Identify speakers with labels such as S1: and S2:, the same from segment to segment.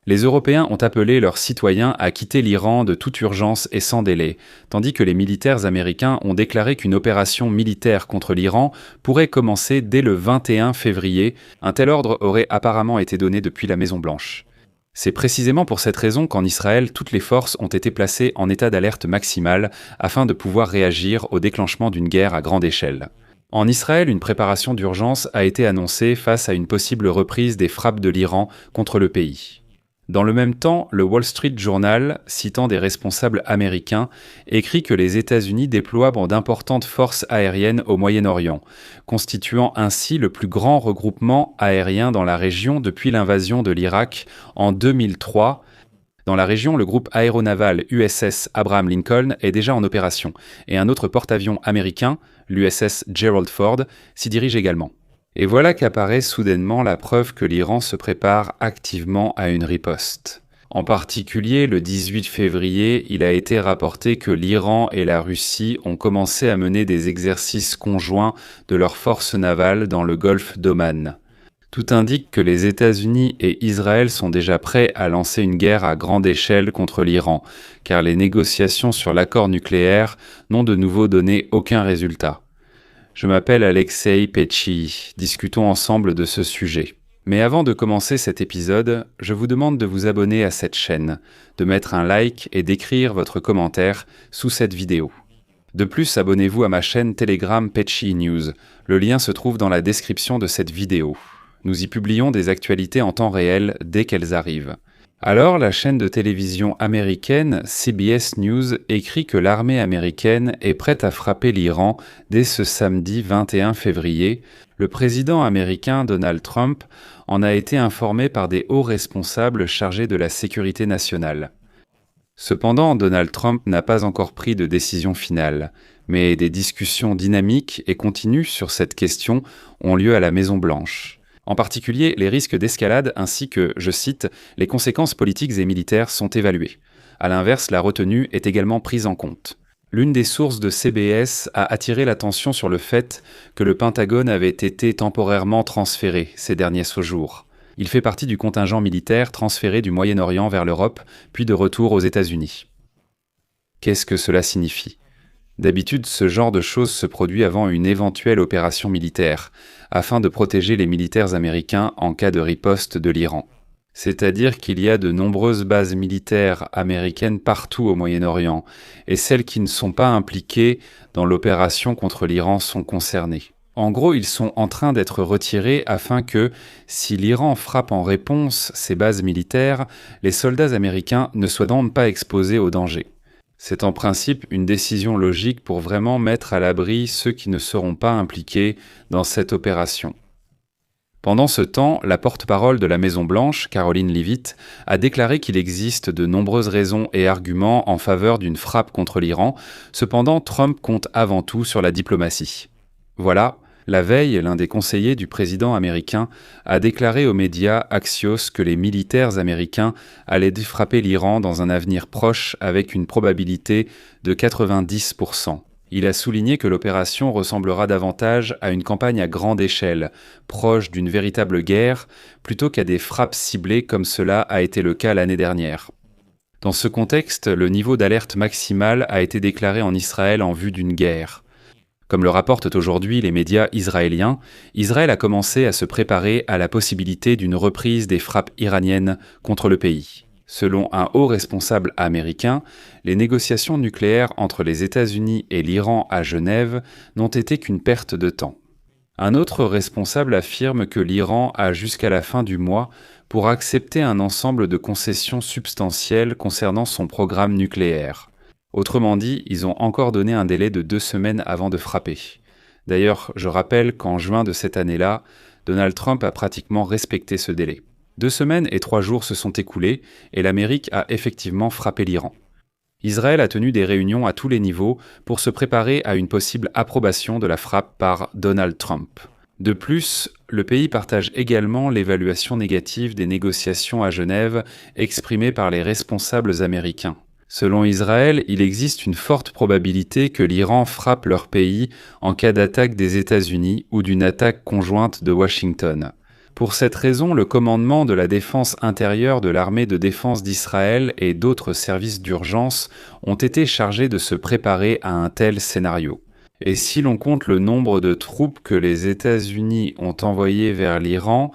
S1: Les Européens ont appelé leurs citoyens à quitter l'Iran de toute urgence et sans délai, tandis que les militaires américains ont déclaré qu'une opération militaire contre l'Iran pourrait commencer dès le 21 février. Un tel ordre aurait apparemment été donné depuis la Maison-Blanche. C'est précisément pour cette raison qu'en Israël, toutes les forces ont été placées en état d'alerte maximale afin de pouvoir réagir au déclenchement d'une guerre à grande échelle. En Israël, une préparation d'urgence a été annoncée face à une possible reprise des frappes de l'Iran contre le pays. Dans le même temps, le Wall Street Journal, citant des responsables américains, écrit que les États-Unis déploient d'importantes forces aériennes au Moyen-Orient, constituant ainsi le plus grand regroupement aérien dans la région depuis l'invasion de l'Irak en 2003. Dans la région, le groupe aéronaval USS Abraham Lincoln est déjà en opération, et un autre porte-avions américain, l'USS Gerald Ford, s'y dirige également. Et voilà qu'apparaît soudainement la preuve que l'Iran se prépare activement à une riposte. En particulier, le 18 février, il a été rapporté que l'Iran et la Russie ont commencé à mener des exercices conjoints de leurs forces navales dans le golfe d'Oman. Tout indique que les États-Unis et Israël sont déjà prêts à lancer une guerre à grande échelle contre l'Iran, car les négociations sur l'accord nucléaire n'ont de nouveau donné aucun résultat. Je m'appelle Alexei Petchi, discutons ensemble de ce sujet. Mais avant de commencer cet épisode, je vous demande de vous abonner à cette chaîne, de mettre un like et d'écrire votre commentaire sous cette vidéo. De plus, abonnez-vous à ma chaîne Telegram Petchi News, le lien se trouve dans la description de cette vidéo. Nous y publions des actualités en temps réel dès qu'elles arrivent. Alors, la chaîne de télévision américaine CBS News écrit que l'armée américaine est prête à frapper l'Iran dès ce samedi 21 février. Le président américain Donald Trump en a été informé par des hauts responsables chargés de la sécurité nationale. Cependant, Donald Trump n'a pas encore pris de décision finale, mais des discussions dynamiques et continues sur cette question ont lieu à la Maison-Blanche. En particulier, les risques d'escalade ainsi que, je cite, « les conséquences politiques et militaires sont évaluées ». À l'inverse, la retenue est également prise en compte. L'une des sources de CBS a attiré l'attention sur le fait que le Pentagone avait été temporairement transféré ces derniers jours. Il fait partie du contingent militaire transféré du Moyen-Orient vers l'Europe, puis de retour aux États-Unis. Qu'est-ce que cela signifie ? D'habitude, ce genre de choses se produit avant une éventuelle opération militaire, afin de protéger les militaires américains en cas de riposte de l'Iran. C'est-à-dire qu'il y a de nombreuses bases militaires américaines partout au Moyen-Orient, et celles qui ne sont pas impliquées dans l'opération contre l'Iran sont concernées. En gros, ils sont en train d'être retirés afin que, si l'Iran frappe en réponse ces bases militaires, les soldats américains ne soient donc pas exposés au danger. C'est en principe une décision logique pour vraiment mettre à l'abri ceux qui ne seront pas impliqués dans cette opération. Pendant ce temps, la porte-parole de la Maison-Blanche, Caroline Leavitt, a déclaré qu'il existe de nombreuses raisons et arguments en faveur d'une frappe contre l'Iran. Cependant, Trump compte avant tout sur la diplomatie. Voilà, la veille, l'un des conseillers du président américain a déclaré aux médias Axios que les militaires américains allaient frapper l'Iran dans un avenir proche avec une probabilité de 90%. Il a souligné que l'opération ressemblera davantage à une campagne à grande échelle, proche d'une véritable guerre, plutôt qu'à des frappes ciblées comme cela a été le cas l'année dernière. Dans ce contexte, le niveau d'alerte maximale a été déclaré en Israël en vue d'une guerre. Comme le rapportent aujourd'hui les médias israéliens, Israël a commencé à se préparer à la possibilité d'une reprise des frappes iraniennes contre le pays. Selon un haut responsable américain, les négociations nucléaires entre les États-Unis et l'Iran à Genève n'ont été qu'une perte de temps. Un autre responsable affirme que l'Iran a jusqu'à la fin du mois pour accepter un ensemble de concessions substantielles concernant son programme nucléaire. Autrement dit, ils ont encore donné un délai de 2 semaines avant de frapper. D'ailleurs, je rappelle qu'en juin de cette année-là, Donald Trump a pratiquement respecté ce délai. 2 semaines et 3 jours se sont écoulés et l'Amérique a effectivement frappé l'Iran. Israël a tenu des réunions à tous les niveaux pour se préparer à une possible approbation de la frappe par Donald Trump. De plus, le pays partage également l'évaluation négative des négociations à Genève exprimée par les responsables américains. Selon Israël, il existe une forte probabilité que l'Iran frappe leur pays en cas d'attaque des États-Unis ou d'une attaque conjointe de Washington. Pour cette raison, le commandement de la défense intérieure de l'armée de défense d'Israël et d'autres services d'urgence ont été chargés de se préparer à un tel scénario. Et si l'on compte le nombre de troupes que les États-Unis ont envoyées vers l'Iran,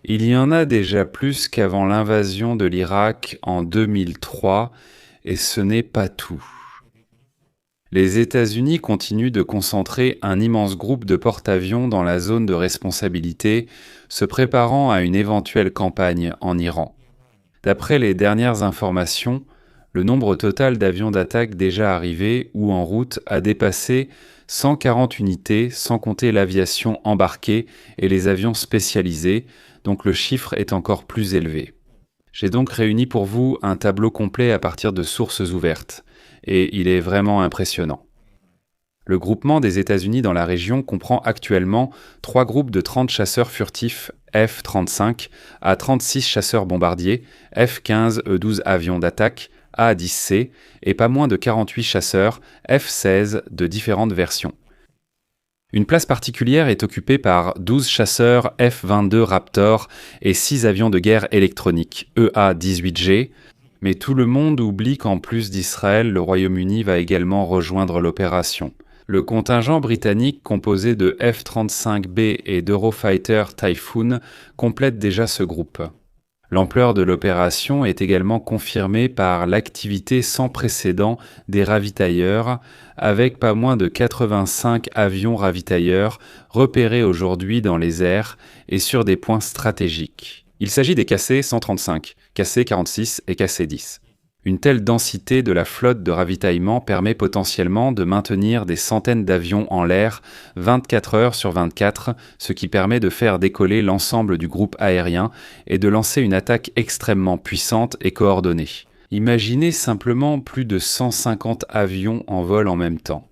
S1: il y en a déjà plus qu'avant l'invasion de l'Irak en 2003, et ce n'est pas tout. Les États-Unis continuent de concentrer un immense groupe de porte-avions dans la zone de responsabilité, se préparant à une éventuelle campagne en Iran. D'après les dernières informations, le nombre total d'avions d'attaque déjà arrivés ou en route a dépassé 140 unités, sans compter l'aviation embarquée et les avions spécialisés, donc le chiffre est encore plus élevé. J'ai donc réuni pour vous un tableau complet à partir de sources ouvertes, et il est vraiment impressionnant. Le groupement des États-Unis dans la région comprend actuellement 3 groupes de 30 chasseurs furtifs F-35 à 36 chasseurs bombardiers, F-15 E-12 avions d'attaque, A-10C, et pas moins de 48 chasseurs F-16 de différentes versions. Une place particulière est occupée par 12 chasseurs F-22 Raptor et 6 avions de guerre électroniques EA-18G, mais tout le monde oublie qu'en plus d'Israël, le Royaume-Uni va également rejoindre l'opération. Le contingent britannique composé de F-35B et d'Eurofighter Typhoon complète déjà ce groupe. L'ampleur de l'opération est également confirmée par l'activité sans précédent des ravitailleurs, avec pas moins de 85 avions ravitailleurs repérés aujourd'hui dans les airs et sur des points stratégiques. Il s'agit des KC-135, KC-46 et KC-10. Une telle densité de la flotte de ravitaillement permet potentiellement de maintenir des centaines d'avions en l'air 24 heures sur 24, ce qui permet de faire décoller l'ensemble du groupe aérien et de lancer une attaque extrêmement puissante et coordonnée. Imaginez simplement plus de 150 avions en vol en même temps.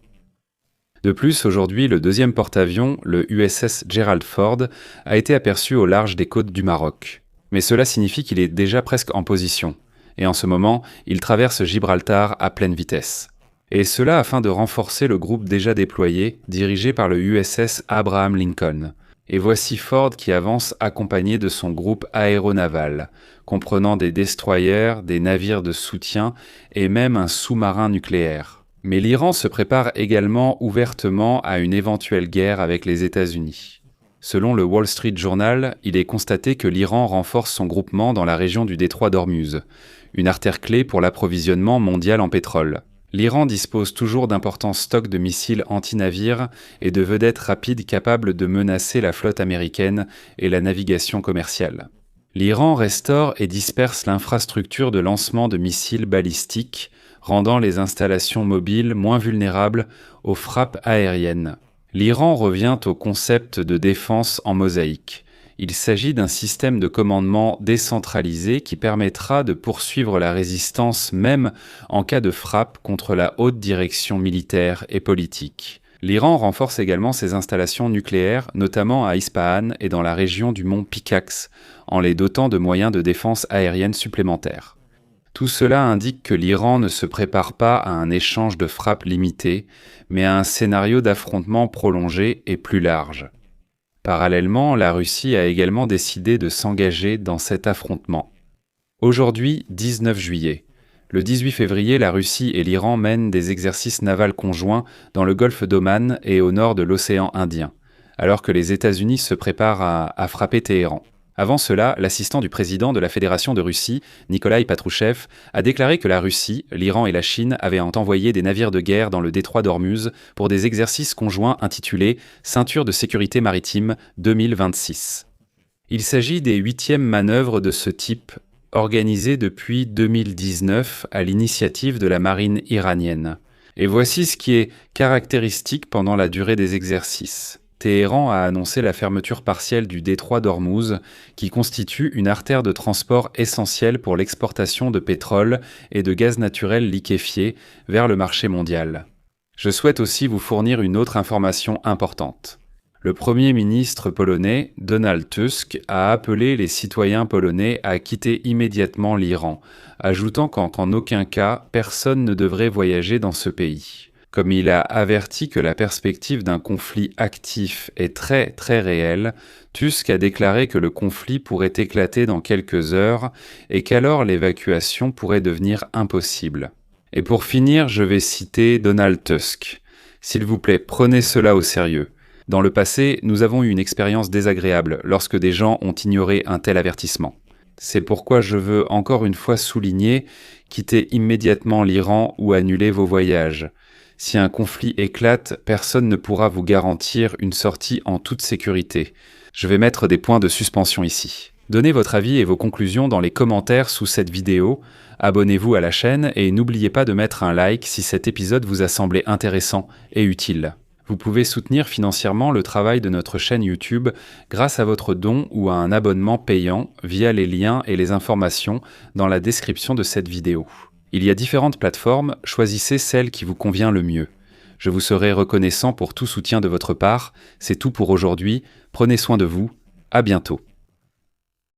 S1: De plus, aujourd'hui, le deuxième porte-avions, le USS Gerald Ford, a été aperçu au large des côtes du Maroc. Mais cela signifie qu'il est déjà presque en position. Et en ce moment, il traverse Gibraltar à pleine vitesse. Et cela afin de renforcer le groupe déjà déployé, dirigé par le USS Abraham Lincoln. Et voici Ford qui avance accompagné de son groupe aéronaval, comprenant des destroyers, des navires de soutien et même un sous-marin nucléaire. Mais l'Iran se prépare également ouvertement à une éventuelle guerre avec les États-Unis. Selon le Wall Street Journal, il est constaté que l'Iran renforce son groupement dans la région du détroit d'Ormuz, une artère clé pour l'approvisionnement mondial en pétrole. L'Iran dispose toujours d'importants stocks de missiles anti-navires et de vedettes rapides capables de menacer la flotte américaine et la navigation commerciale. L'Iran restaure et disperse l'infrastructure de lancement de missiles balistiques, rendant les installations mobiles moins vulnérables aux frappes aériennes. L'Iran revient au concept de défense en mosaïque. Il s'agit d'un système de commandement décentralisé qui permettra de poursuivre la résistance même en cas de frappe contre la haute direction militaire et politique. L'Iran renforce également ses installations nucléaires, notamment à Ispahan et dans la région du mont Pickaxe, en les dotant de moyens de défense aérienne supplémentaires. Tout cela indique que l'Iran ne se prépare pas à un échange de frappes limité, mais à un scénario d'affrontement prolongé et plus large. Parallèlement, la Russie a également décidé de s'engager dans cet affrontement. Aujourd'hui, 19 juillet. Le 18 février, la Russie et l'Iran mènent des exercices navals conjoints dans le golfe d'Oman et au nord de l'océan Indien, alors que les États-Unis se préparent à frapper Téhéran. Avant cela, l'assistant du président de la Fédération de Russie, Nikolaï Patrouchev, a déclaré que la Russie, l'Iran et la Chine avaient envoyé des navires de guerre dans le détroit d'Ormuz pour des exercices conjoints intitulés « Ceinture de sécurité maritime 2026 ». Il s'agit des 8e manœuvres de ce type, organisées depuis 2019 à l'initiative de la marine iranienne. Et voici ce qui est caractéristique pendant la durée des exercices. Téhéran a annoncé la fermeture partielle du détroit d'Ormuz, qui constitue une artère de transport essentielle pour l'exportation de pétrole et de gaz naturel liquéfié vers le marché mondial. Je souhaite aussi vous fournir une autre information importante. Le Premier ministre polonais, Donald Tusk, a appelé les citoyens polonais à quitter immédiatement l'Iran, ajoutant qu'en aucun cas, personne ne devrait voyager dans ce pays. Comme il a averti que la perspective d'un conflit actif est très très réelle, Tusk a déclaré que le conflit pourrait éclater dans quelques heures et qu'alors l'évacuation pourrait devenir impossible. Et pour finir, je vais citer Donald Tusk. S'il vous plaît, prenez cela au sérieux. Dans le passé, nous avons eu une expérience désagréable lorsque des gens ont ignoré un tel avertissement. C'est pourquoi je veux encore une fois souligner, quittez immédiatement l'Iran ou annulez vos voyages. Si un conflit éclate, personne ne pourra vous garantir une sortie en toute sécurité. Je vais mettre des points de suspension ici. Donnez votre avis et vos conclusions dans les commentaires sous cette vidéo. Abonnez-vous à la chaîne et n'oubliez pas de mettre un like si cet épisode vous a semblé intéressant et utile. Vous pouvez soutenir financièrement le travail de notre chaîne YouTube grâce à votre don ou à un abonnement payant via les liens et les informations dans la description de cette vidéo. Il y a différentes plateformes, choisissez celle qui vous convient le mieux. Je vous serai reconnaissant pour tout soutien de votre part. C'est tout pour aujourd'hui. Prenez soin de vous. À bientôt.